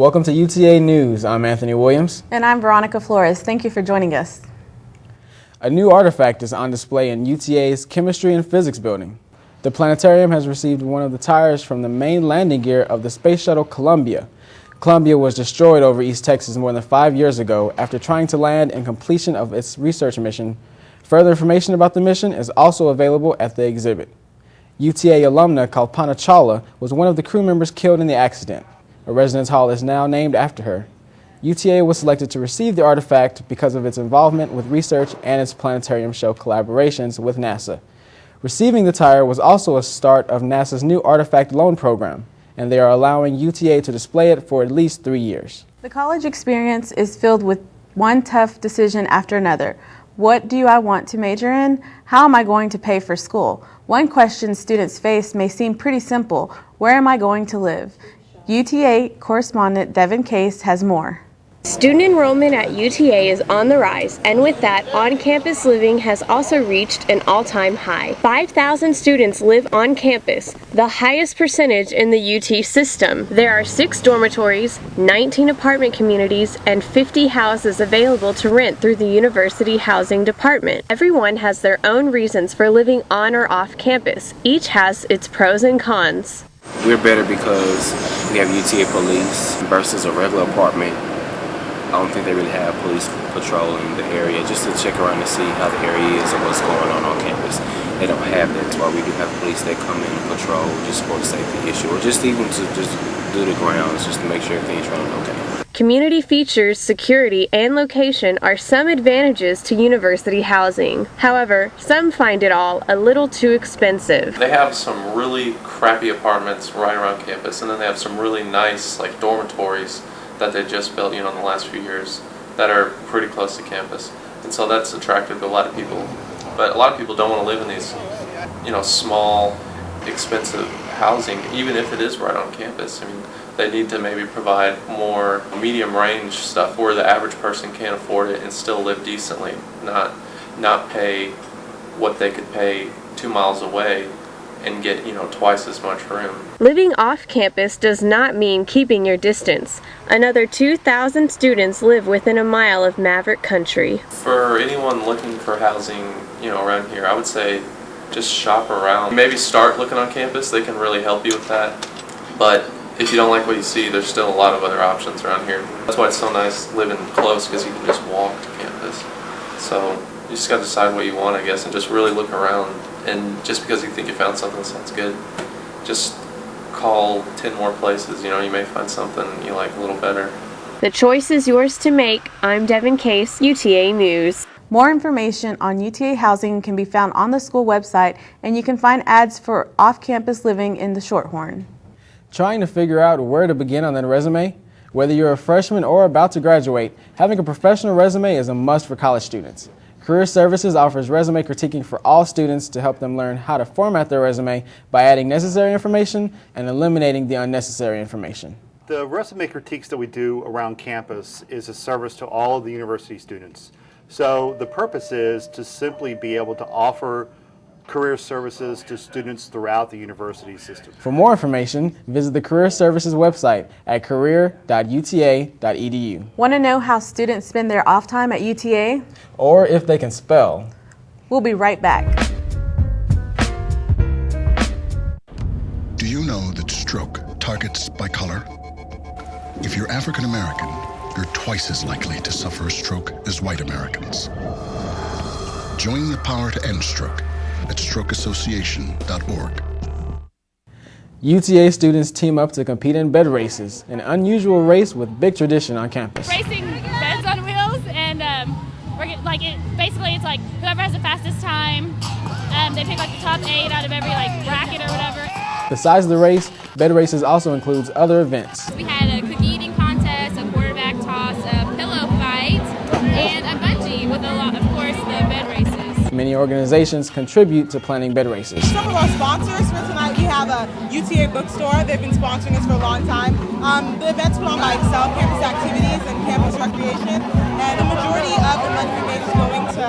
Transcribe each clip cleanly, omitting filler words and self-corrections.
Welcome to UTA News. I'm Anthony Williams. And I'm Veronica Flores. Thank you for joining us. A new artifact is on display in UTA's Chemistry and Physics building. The planetarium has received one of the tires from the main landing gear of the Space Shuttle Columbia. Columbia was destroyed over East Texas more than 5 years ago after trying to land and completion of its research mission. Further information about the mission is also available at the exhibit. UTA alumna Kalpana Chawla was one of the crew members killed in the accident. A residence hall is now named after her. UTA was selected to receive the artifact because of its involvement with research and its planetarium show collaborations with NASA. Receiving the tire was also a start of NASA's new artifact loan program, and they are allowing UTA to display it for at least 3 years. The college experience is filled with one tough decision after another. What do I want to major in? How am I going to pay for school? One question students face may seem pretty simple. Where am I going to live? UTA correspondent Devin Case has more. Student enrollment at UTA is on the rise, and with that, on-campus living has also reached an all-time high. 5,000 students live on campus, the highest percentage in the UT system. There are 6 dormitories, 19 apartment communities, and 50 houses available to rent through the University Housing Department. Everyone has their own reasons for living on or off campus. Each has its pros and cons. We're better because we have UTA police versus a regular apartment. I don't think they really have police patrolling the area just to check around to see how the area is and what's going on campus. They don't have that. That's why we do have police that come in and patrol just for the safety issue, or just even to just do the grounds just to make sure everything's running okay. Community features, security, and location are some advantages to university housing. However, some find it all a little too expensive. They have some really crappy apartments right around campus, and then they have some really nice like dormitories that they just built, in the last few years that are pretty close to campus. And so that's attractive to a lot of people. But a lot of people don't want to live in these, small, expensive housing, even if it is right on campus. I mean, they need to maybe provide more medium range stuff where the average person can't afford it and still live decently, not pay what they could pay 2 miles away and get, twice as much room. Living off campus does not mean keeping your distance. Another 2,000 students live within a mile of Maverick Country. For anyone looking for housing, around here, I would say just shop around. Maybe start looking on campus. They can really help you with that. But if you don't like what you see, there's still a lot of other options around here. That's why it's so nice living close, because you can just walk to campus. So you just got to decide what you want, I guess, and just really look around. And just because you think you found something that sounds good, just call 10 more places. You may find something you like a little better. The choice is yours to make. I'm Devin Case, UTA News. More information on UTA housing can be found on the school website, and you can find ads for off-campus living in the Shorthorn. Trying to figure out where to begin on that resume? Whether you're a freshman or about to graduate, having a professional resume is a must for college students. Career Services offers resume critiquing for all students to help them learn how to format their resume by adding necessary information and eliminating the unnecessary information. The resume critiques that we do around campus is a service to all of the university students. So the purpose is to simply be able to offer career services to students throughout the university system. For more information, visit the Career Services website at career.uta.edu. Want to know how students spend their off time at UTA? Or if they can spell. We'll be right back. Do you know that stroke targets by color? If you're African American, you're twice as likely to suffer a stroke as white Americans. Join the power to end stroke at strokeassociation.org. UTA students team up to compete in bed races, an unusual race with big tradition on campus. Racing beds on wheels, and it's like whoever has the fastest time, they pick like the top 8 out of every bracket or whatever. Besides the race, bed races also includes other events. We had a cookie eating contest, a quarterback toss, a pillow fight, and a bungee with of course, the bed races. Many organizations contribute to planning bed races. Some of our sponsors for tonight, we have a UTA bookstore. They've been sponsoring us for a long time. The event's put on by Excel Campus Activities and Campus Recreation, and the majority of the money we make is going to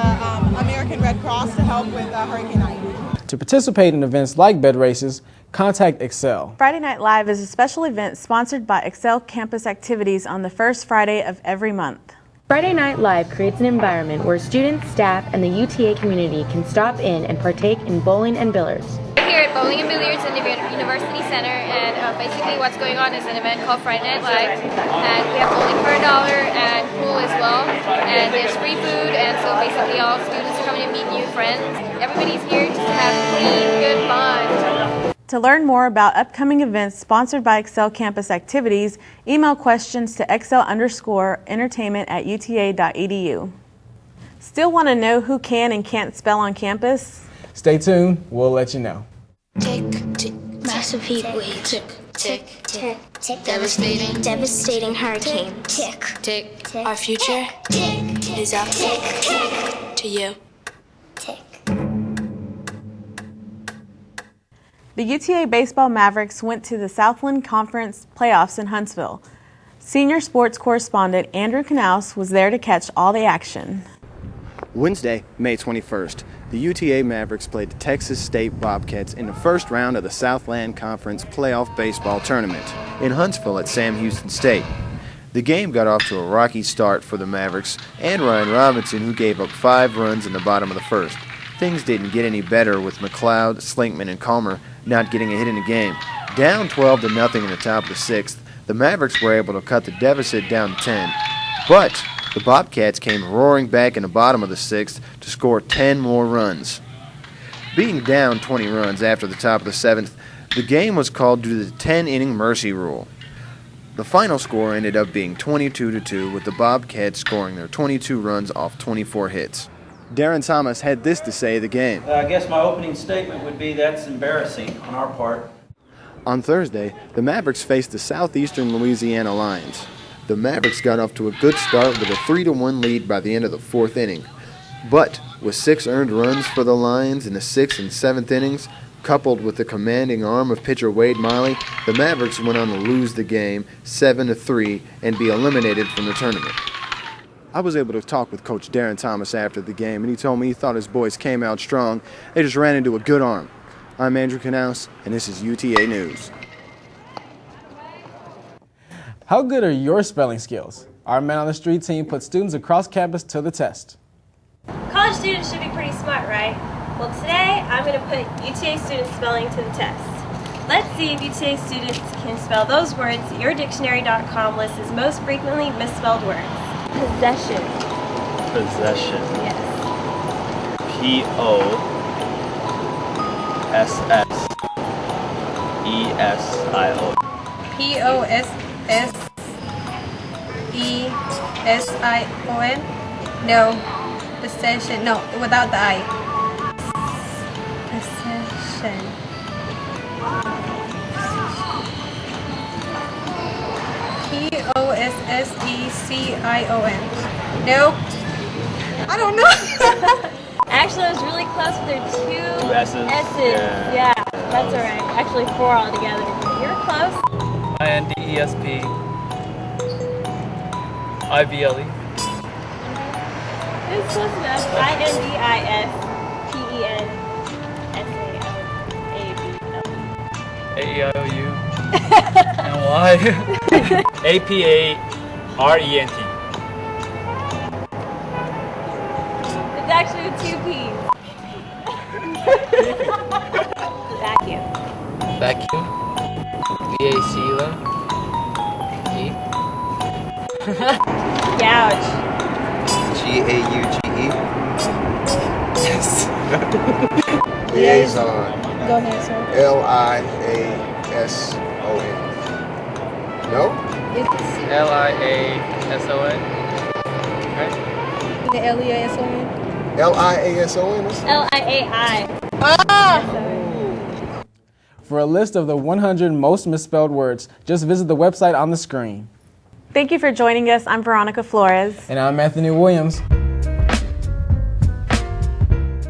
American Red Cross to help with Hurricane Ida. To participate in events like bed races, Contact Excel. Friday Night Live is a special event sponsored by Excel Campus Activities on the first Friday of every month. Friday Night Live creates an environment where students, staff, and the UTA community can stop in and partake in bowling and billiards. We're here at Bowling and Billiards in the University Center, and basically what's going on is an event called Friday Night Live, and we have bowling for $1 and pool as well, and there's free food, and so basically all students are coming to meet new friends. Everybody's here just to have clean, good fun. To learn more about upcoming events sponsored by Excel Campus Activities, email questions to excel_entertainment@uta.edu. Still want to know who can and can't spell on campus? Stay tuned, we'll let you know. Tick, tick, massive heat wave. Tick, tick, tick, tick, devastating, devastating hurricane. Tick, tick, tick, our future is up to you. Tick. The UTA Baseball Mavericks went to the Southland Conference playoffs in Huntsville. Senior sports correspondent Andrew Knaus was there to catch all the action. Wednesday, May 21st, the UTA Mavericks played the Texas State Bobcats in the first round of the Southland Conference playoff baseball tournament in Huntsville at Sam Houston State. The game got off to a rocky start for the Mavericks and Ryan Robinson, who gave up 5 runs in the bottom of the first. Things didn't get any better with McLeod, Slinkman, and Calmer not getting a hit in the game. Down 12-0 in the top of the 6th, the Mavericks were able to cut the deficit down to 10. But the Bobcats came roaring back in the bottom of the 6th to score 10 more runs. Being down 20 runs after the top of the 7th, the game was called due to the 10-inning mercy rule. The final score ended up being 22-2, with the Bobcats scoring their 22 runs off 24 hits. Darren Thomas had this to say of the game. I guess my opening statement would be that's embarrassing on our part. On Thursday, the Mavericks faced the Southeastern Louisiana Lions. The Mavericks got off to a good start with a 3-1 lead by the end of the 4th inning. But with 6 earned runs for the Lions in the 6th and 7th innings, coupled with the commanding arm of pitcher Wade Miley, the Mavericks went on to lose the game 7-3 and be eliminated from the tournament. I was able to talk with Coach Darren Thomas after the game, and he told me he thought his boys came out strong. They just ran into a good arm. I'm Andrew Knaus, and this is UTA News. How good are your spelling skills? Our Man on the Street team put students across campus to the test. College students should be pretty smart, right? Well, today I'm going to put UTA students' spelling to the test. Let's see if UTA students can spell those words that yourdictionary.com lists as most frequently misspelled words. Possession. Possession. Yes. P-O-S-S-E-S-I-O. P-O-S-S-E-S-I-O-N? No. Possession. No, without the I. Possession. P-O-S-S-E-C-I-O-N. Nope. I don't know. Actually, I was really close with their two S's. Yeah, that's all right. Actually, 4 altogether. You're close. I-N-D-E-S-P. I-B-L-E. It's close enough. I-N-D-I-S-P-E-N-S-A-L-A-B-L-E. A-E-I-O-U. And Y. A-P-A-R-E-N-T. It's actually with 2 P's. Vacuum. Vacuum. V-A-C-U-M. E. Gouge. G-A-U-G-E. Yes. Liaison. Go ahead, sir. L-I-A-S-O-N. No? It's L-I-A-S-O-N. Right? the L-E-A-S-O-N. L-I-A-S-O-N? L-I-A-I. Ah! For a list of the 100 most misspelled words, just visit the website on the screen. Thank you for joining us. I'm Veronica Flores. And I'm Anthony Williams.